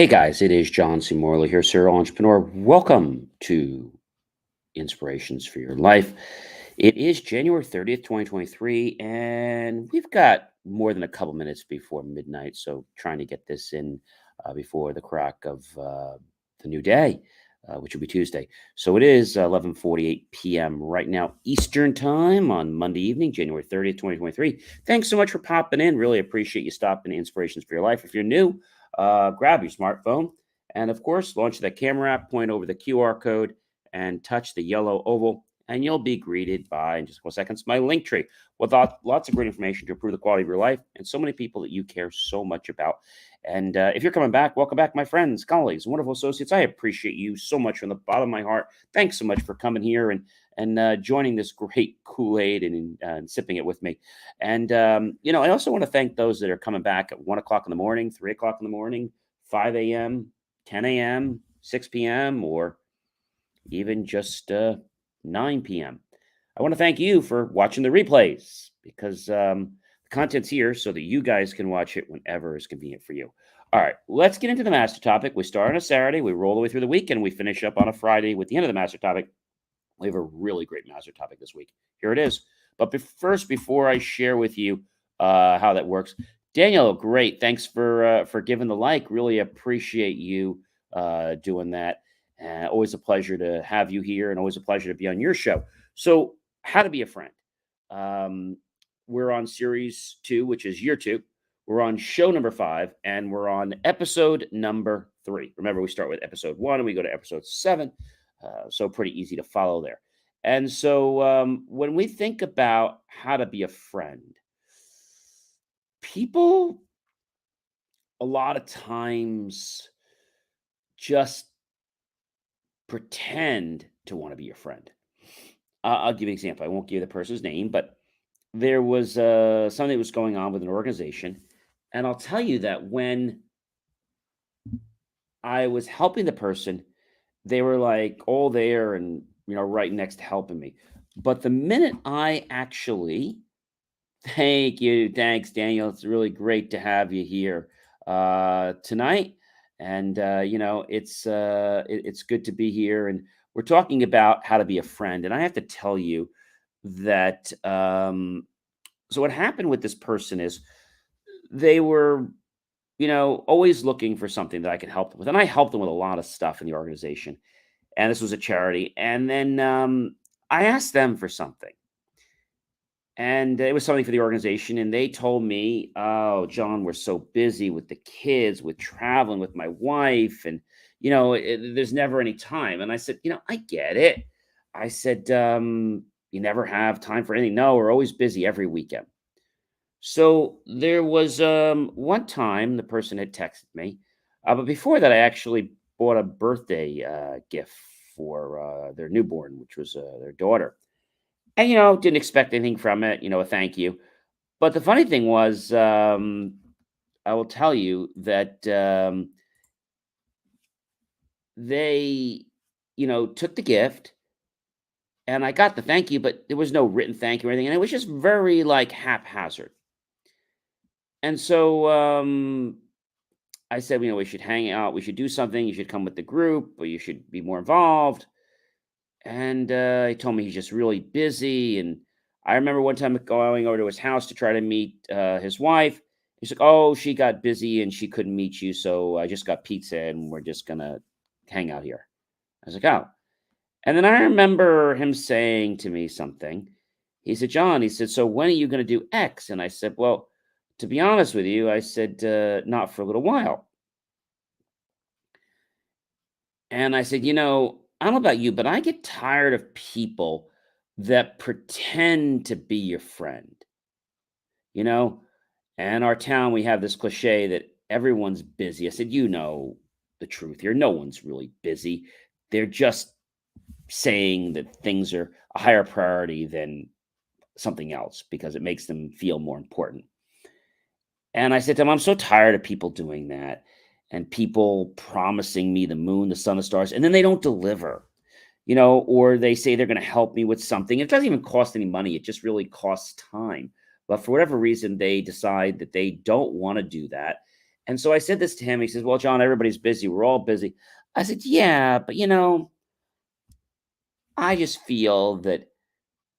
Hey guys, it is John C. Morley here, serial entrepreneur. Welcome to Inspirations for Your Life. It is January 30th, 2023, and we've got more than a couple minutes before midnight. So, trying to get this in before the crack of the new day, which will be Tuesday. So, it is 11:48 p.m. right now, Eastern Time on Monday evening, January 30th, 2023. Thanks so much for popping in. Really appreciate you stopping Inspirations for Your Life. If you're new, grab your smartphone and, of course, launch that camera app, point over the QR code and touch the yellow oval, and you'll be greeted by, in just a couple seconds, my link tree with lots of great information to improve the quality of your life and so many people that you care so much about. And if you're coming back, welcome back, my friends, colleagues, wonderful associates. I appreciate you so much from the bottom of my heart. Thanks so much for coming here and joining this great Kool-Aid and sipping it with me. And I also want to thank those that are coming back at 1 o'clock in the morning, 3 o'clock in the morning, 5 a.m., 10 a.m., 6 p.m., or even just 9 p.m. I want to thank you for watching the replays because the content's here so that you guys can watch it whenever is convenient for you. All right, let's get into the master topic. We start on a Saturday, we roll the way through the week, and we finish up on a Friday with the end of the master topic. We have a really great master topic this week. Here it is. But first, before I share with you how that works, Daniel, great. Thanks for giving the like. Really appreciate you doing that. Always a pleasure to have you here, and always a pleasure to be on your show. So, how to be a friend? Um, we're on series 2, which is year 2. We're on show number 5, and we're on episode number 3. Remember, we start with episode 1 and we go to episode 7. So pretty easy to follow there. And so when we think about how to be a friend, people a lot of times just pretend to want to be your friend. I'll give you an example. I won't give the person's name, but there was something that was going on with an organization. And I'll tell you that when I was helping the person, they were like all there and right next to helping me. But the minute I actually thank you, thanks, Daniel. It's really great to have you here tonight, and it's good to be here. And we're talking about how to be a friend. And I have to tell you that so what happened with this person is they were always looking for something that I could help them with, and I helped them with a lot of stuff in the organization. And this was a charity. And then I asked them for something, and it was something for the organization. And they told me, "Oh, John, we're so busy with the kids, with traveling with my wife, and there's never any time." And I said, "I get it." I said, "You never have time for anything?" "No, we're always busy every weekend." So there was one time the person had texted me, but before that, I actually bought a birthday gift for their newborn, which was their daughter. And, didn't expect anything from it, a thank you. But the funny thing was, I will tell you that they, took the gift and I got the thank you, but there was no written thank you or anything. And it was just very like haphazard. And so I said, we should hang out. We should do something. You should come with the group, or you should be more involved. And he told me he's just really busy. And I remember one time going over to his house to try to meet his wife. He's like, "Oh, she got busy and she couldn't meet you, so I just got pizza and we're just gonna hang out here." I was like, "Oh." And then I remember him saying to me something. He said, "John," he said, "so when are you going to do X?" And I said, "Well, to be honest with you," I said, "not for a little while." And I said, I don't know about you, but I get tired of people that pretend to be your friend, you know? And our town, we have this cliche that everyone's busy. I said, the truth here. No one's really busy. They're just saying that things are a higher priority than something else because it makes them feel more important. And I said to him, "I'm so tired of people doing that and people promising me the moon, the sun, the stars, and then they don't deliver, or they say they're going to help me with something. It doesn't even cost any money. It just really costs time. But for whatever reason, they decide that they don't want to do that. And so I said this to him. He says, "Well, John, everybody's busy. We're all busy." I said, "Yeah, but I just feel that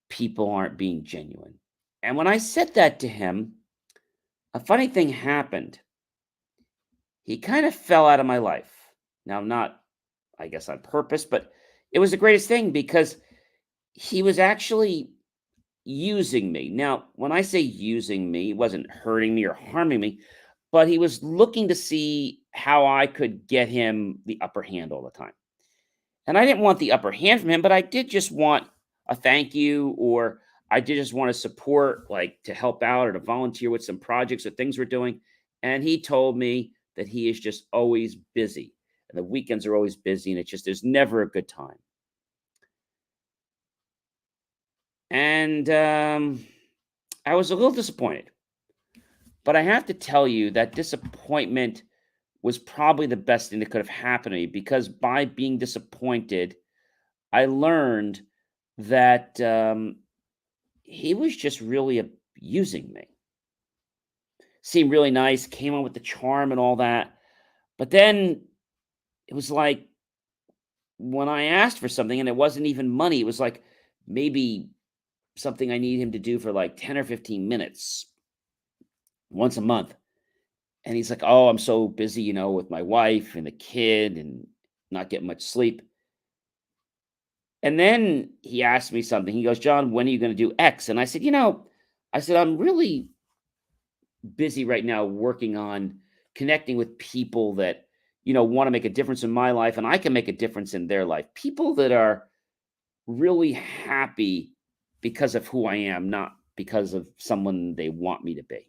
people aren't being genuine." And when I said that to him, a funny thing happened. He kind of fell out of my life. Now, not, I guess, on purpose, but it was the greatest thing because he was actually using me. Now, when I say using me, he wasn't hurting me or harming me, but he was looking to see how I could get him the upper hand all the time. And I didn't want the upper hand from him, but I did just want a thank you, or I did just want to support, like to help out or to volunteer with some projects or things we're doing. And he told me that he is just always busy. And the weekends are always busy, and it's just there's never a good time. And I was a little disappointed. But I have to tell you that disappointment was probably the best thing that could have happened to me, because by being disappointed, I learned that he was just really abusing me. Seemed really nice, came on with the charm and all that. But then it was like when I asked for something and it wasn't even money, it was like maybe something I need him to do for like 10 or 15 minutes once a month. And he's like, "Oh, I'm so busy, with my wife and the kid and not getting much sleep." And then he asked me something. He goes, "John, when are you going to do X?" And I said, "I'm really busy right now working on connecting with people that, want to make a difference in my life, and I can make a difference in their life. People that are really happy because of who I am, not because of someone they want me to be."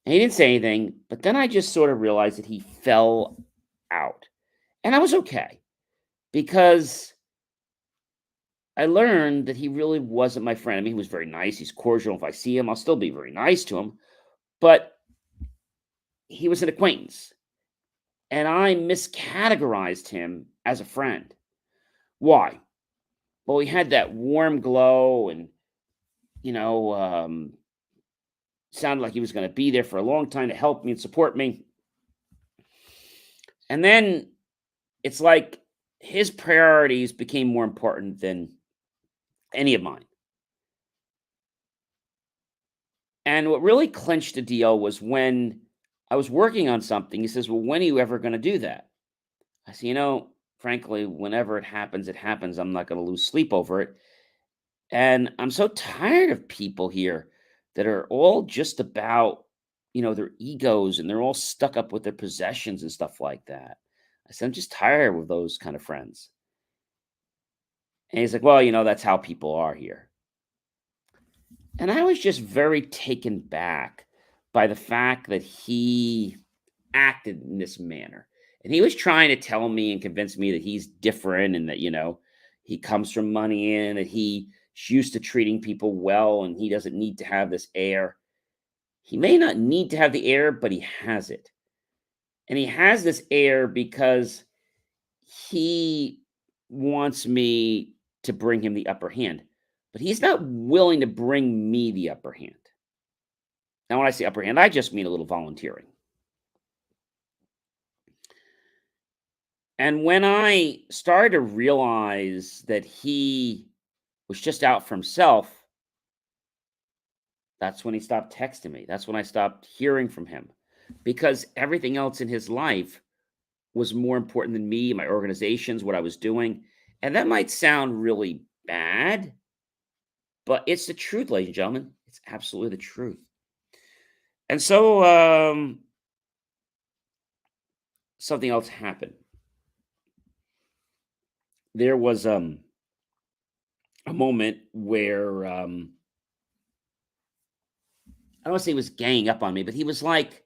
And he didn't say anything, but then I just sort of realized that he fell out. And I was okay, because I learned that he really wasn't my friend. I mean, he was very nice. He's cordial. If I see him, I'll still be very nice to him. But he was an acquaintance. And I miscategorized him as a friend. Why? Well, he had that warm glow and, you know, um, sounded like he was going to be there for a long time to help me and support me. And then it's like his priorities became more important than any of mine. And what really clinched the deal was when I was working on something. He says, "Well, when are you ever going to do that?" I said, "Frankly, whenever it happens, it happens. I'm not going to lose sleep over it. And I'm so tired of people here that are all just about, their egos, and they're all stuck up with their possessions and stuff like that." I said, "I'm just tired with those kind of friends." And he's like, "Well, that's how people are here." And I was just very taken back by the fact that he acted in this manner. And he was trying to tell me and convince me that he's different, and that, he comes from money and that he's used to treating people well and he doesn't need to have this air. He may not need to have the air, but he has it. And he has this air because he wants me to bring him the upper hand, but he's not willing to bring me the upper hand. Now, when I say upper hand, I just mean a little volunteering. And when I started to realize that he was just out for himself, that's when he stopped texting me. That's when I stopped hearing from him, because everything else in his life was more important than me, my organizations, what I was doing. And that might sound really bad, but it's the truth, ladies and gentlemen. It's absolutely the truth. And so something else happened. There was a moment where I don't want to say he was ganging up on me, but he was like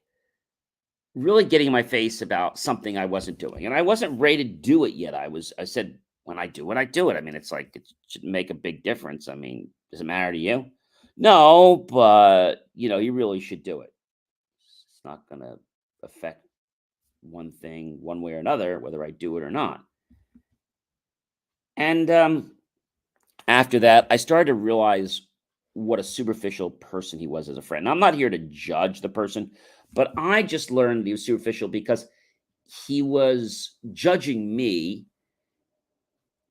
really getting in my face about something I wasn't doing. And I wasn't ready to do it yet. I said, "When I do it, I do it. I mean, it's like it should make a big difference. I mean, does it matter to you?" "No, but you really should do it. It's not gonna affect one thing one way or another, whether I do it or not." And after that, I started to realize what a superficial person he was as a friend. Now, I'm not here to judge the person, but I just learned he was superficial because he was judging me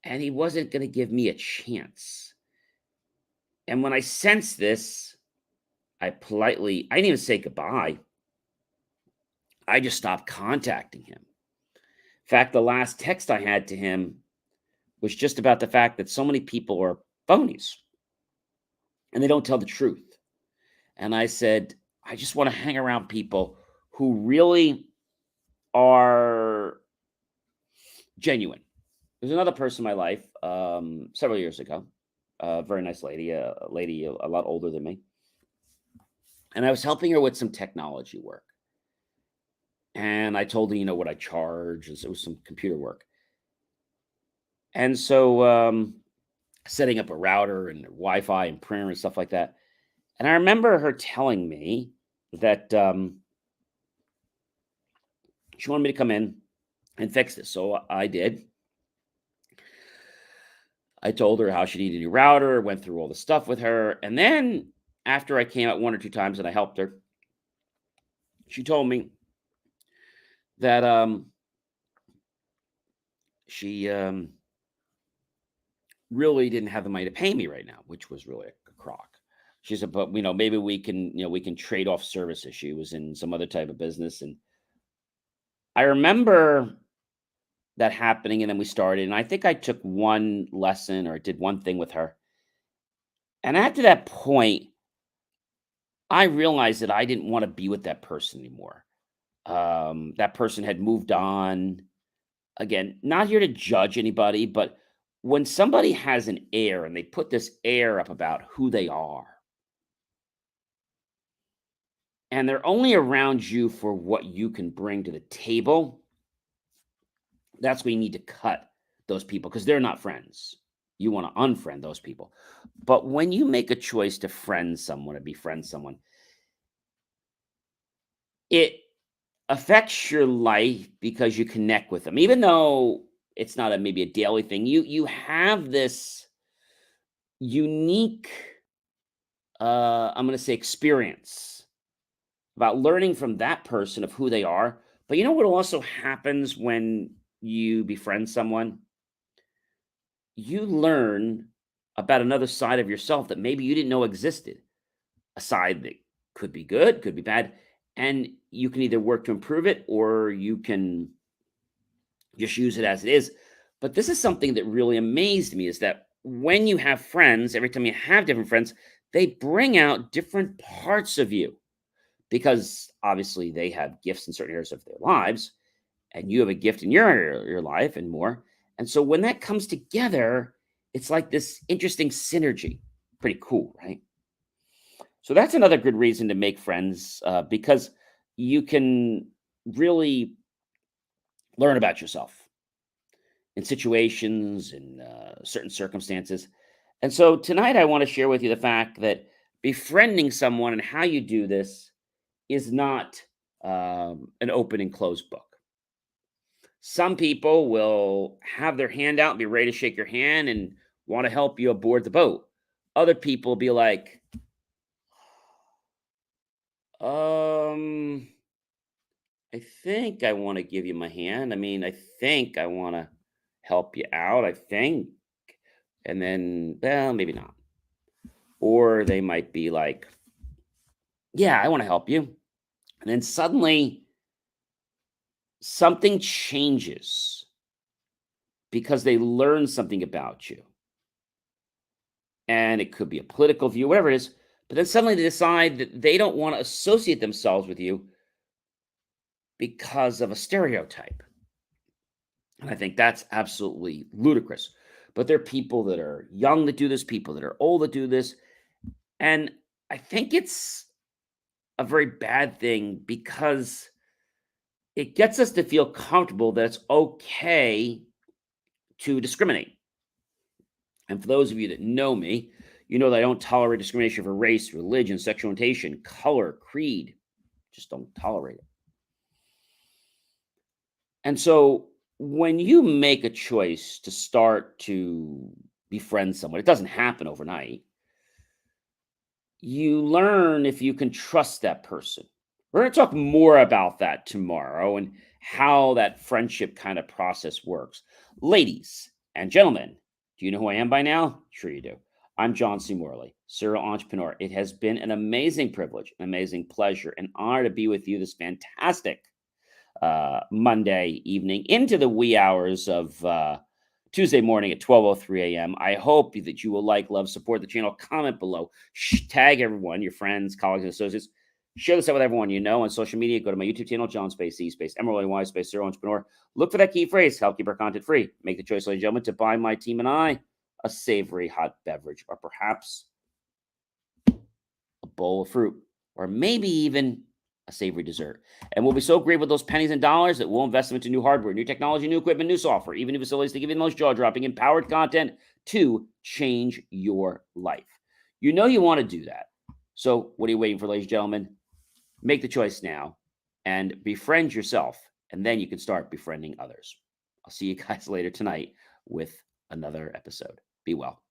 and he wasn't going to give me a chance. And when I sensed this, I didn't even say goodbye. I just stopped contacting him. In fact, the last text I had to him was just about the fact that so many people are phonies and they don't tell the truth. And I said, I just want to hang around people who really are genuine. There's another person in my life several years ago, a very nice lady, a lady a lot older than me. And I was helping her with some technology work. And I told her, what I charge. And so it was some computer work. And so setting up a router and Wi-Fi and printer and stuff like that. And I remember her telling me that she wanted me to come in and fix this. So I did. I told her how she needed a new router, went through all the stuff with her. And then after I came out one or two times and I helped her, she told me that she really didn't have the money to pay me right now, which was really a crock. She said, but maybe we can trade off services. She was in some other type of business. And I remember that happening, and then we started. And I think I took one lesson or did one thing with her. And after that point, I realized that I didn't want to be with that person anymore. That person had moved on. Again, not here to judge anybody, but when somebody has an air and they put this air up about who they are, and they're only around you for what you can bring to the table, that's when you need to cut those people because they're not friends. You want to unfriend those people. But when you make a choice to friend someone or befriend someone, it affects your life because you connect with them. Even though it's not maybe a daily thing, you have this unique I'm going to say experience about learning from that person of who they are. But you know what also happens when you befriend someone? You learn about another side of yourself that maybe you didn't know existed. A side that could be good, could be bad, and you can either work to improve it or you can just use it as it is. But this is something that really amazed me is that when you have friends, every time you have different friends, they bring out different parts of you because obviously they have gifts in certain areas of their lives and you have a gift in your life and more. And so when that comes together, it's like this interesting synergy. Pretty cool, right? So that's another good reason to make friends because you can really learn about yourself in situations in certain circumstances. And so tonight I want to share with you the fact that befriending someone and how you do this is not an open and closed book. Some people will have their hand out and be ready to shake your hand and want to help you aboard the boat. Other people will be like, um, I think I want to give you my hand. I mean, I think I want to help you out. I think. And then, well, maybe not. Or they might be like, yeah, I want to help you. And then suddenly something changes because they learn something about you. And it could be a political view, whatever it is. But then suddenly they decide that they don't want to associate themselves with you because of a stereotype. And I think that's absolutely ludicrous. But there are people that are young that do this, people that are old that do this. And I think it's a very bad thing because it gets us to feel comfortable that it's okay to discriminate. And for those of you that know me, you know that I don't tolerate discrimination for race, religion, sexual orientation, color, creed. Just don't tolerate it. And so when you make a choice to start to befriend someone, it doesn't happen overnight. You learn if you can trust that person. We're going to talk more about that tomorrow and how that friendship kind of process works. Ladies and gentlemen, do you know who I am by now? Sure you do. I'm John C. Morley, serial entrepreneur. It has been an amazing privilege, an amazing pleasure, an honor to be with you this fantastic Monday evening into the wee hours of Tuesday morning at 12:03 a.m. I hope that you will like, love, support the channel, comment below, tag everyone, your friends, colleagues, and associates. Share this out with everyone you know on social media. Go to my YouTube channel, John Space E Space Emerald Y Space Serial Entrepreneur. Look for that key phrase, help keep our content free. Make the choice, ladies and gentlemen, to buy my team and I a savory hot beverage, or perhaps a bowl of fruit, or maybe even a savory dessert. And we'll be so great with those pennies and dollars that we'll invest them into new hardware, new technology, new equipment, new software, even new facilities to give you the most jaw-dropping, empowered content to change your life. You know you want to do that. So what are you waiting for, ladies and gentlemen? Make the choice now and befriend yourself, and then you can start befriending others. I'll see you guys later tonight with another episode. Be well.